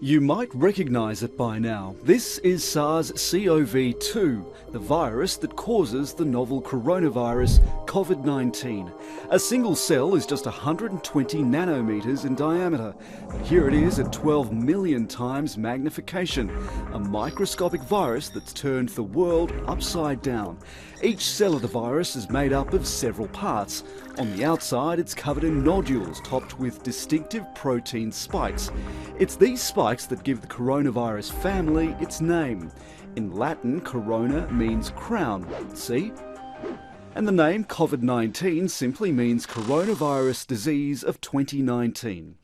You might recognise it by now. This is SARS-CoV-2, the virus that causes the novel coronavirus COVID-19. A single cell is just 120 nanometers in diameter, but here it is at 12 million times magnification, a microscopic virus that's turned the world upside down. Each cell of the virus is made up of several parts. On the outside, it's covered in nodules topped with distinctive protein spikes. It's these spikes that give the coronavirus family its name. In Latin, corona means crown, see? And the name COVID-19 simply means coronavirus disease of 2019.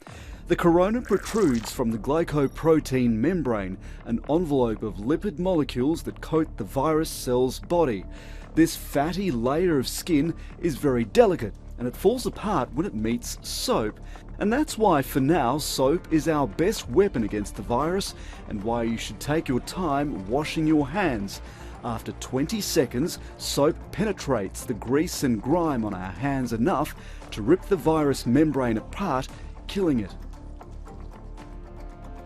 The corona protrudes from the glycoprotein membrane, an envelope of lipid molecules that coat the virus cell's body. This fatty layer of skin is very delicate, and it falls apart when it meets soap. And that's why, for now, soap is our best weapon against the virus, and why you should take your time washing your hands. After 20 seconds, soap penetrates the grease and grime on our hands enough to rip the virus membrane apart, killing it.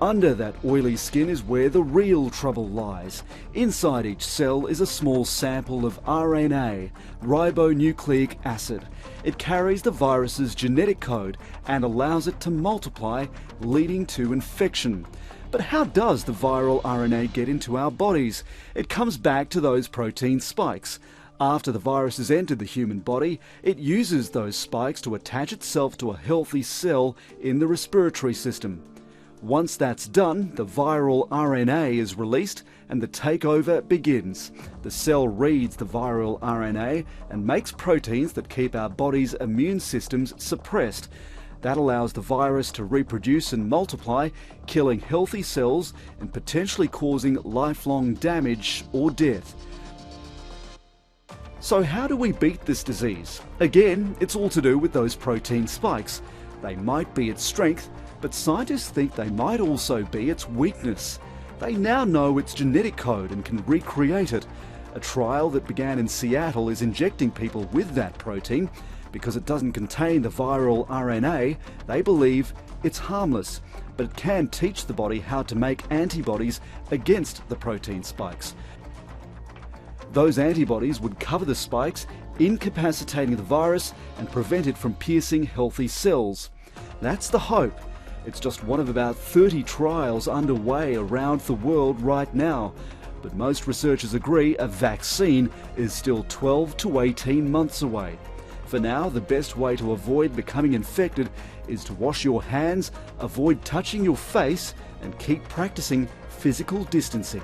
Under that oily skin is where the real trouble lies. Inside each cell is a small sample of RNA, ribonucleic acid. It carries the virus's genetic code and allows it to multiply, leading to infection. But how does the viral RNA get into our bodies? It comes back to those protein spikes. After the virus has entered the human body, it uses those spikes to attach itself to a healthy cell in the respiratory system. Once that's done, the viral RNA is released and the takeover begins. The cell reads the viral RNA and makes proteins that keep our body's immune systems suppressed. That allows the virus to reproduce and multiply, killing healthy cells and potentially causing lifelong damage or death. So how do we beat this disease? Again, it's all to do with those protein spikes. They might be its strength, but scientists think they might also be its weakness. They now know its genetic code and can recreate it. A trial that began in Seattle is injecting people with that protein. Because it doesn't contain the viral RNA, they believe it's harmless, but it can teach the body how to make antibodies against the protein spikes. Those antibodies would cover the spikes, incapacitating the virus and prevent it from piercing healthy cells. That's the hope. It's just one of about 30 trials underway around the world right now. But most researchers agree a vaccine is still 12 to 18 months away. For now, the best way to avoid becoming infected is to wash your hands, avoid touching your face, and keep practicing physical distancing.